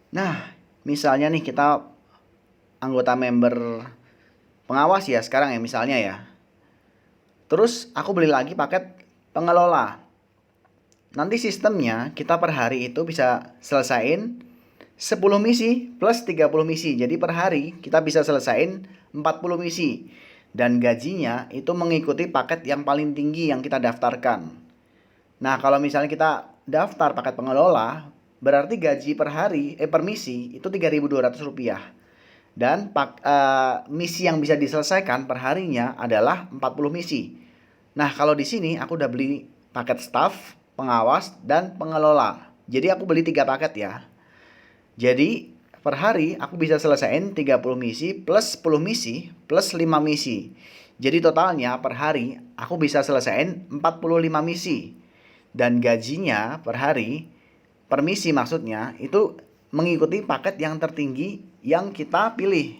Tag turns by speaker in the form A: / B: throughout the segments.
A: Nah, misalnya nih kita anggota member pengawas ya sekarang ya misalnya ya. Terus aku beli lagi paket pengelola. Nanti sistemnya kita per hari itu bisa selesain 10 misi plus 30 misi. Jadi per hari kita bisa selesain 40 misi. Dan gajinya itu mengikuti paket yang paling tinggi yang kita daftarkan. Nah, kalau misalnya kita daftar paket pengelola, berarti gaji per hari, per misi itu Rp3.200. Dan misi yang bisa diselesaikan per harinya adalah 40 misi. Nah, kalau di sini aku udah beli paket staff, pengawas, dan pengelola. Jadi aku beli 3 paket ya. Jadi per hari aku bisa selesaiin 30 misi plus 10 misi plus 5 misi. Jadi totalnya per hari aku bisa selesaiin 45 misi. Dan gajinya per hari, per misi maksudnya, itu mengikuti paket yang tertinggi yang kita pilih.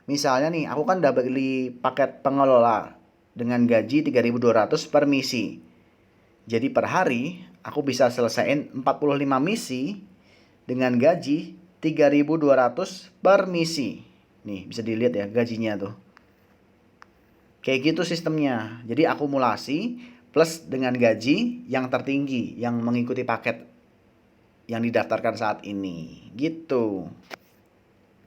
A: Misalnya nih, aku kan udah beli paket pengelola dengan gaji 3.200 per misi. Jadi per hari aku bisa selesaiin 45 misi dengan gaji 3.200 per misi. Nih, bisa dilihat ya gajinya tuh. Kayak gitu sistemnya. Jadi akumulasi plus dengan gaji yang tertinggi yang mengikuti paket yang didaftarkan saat ini. Gitu.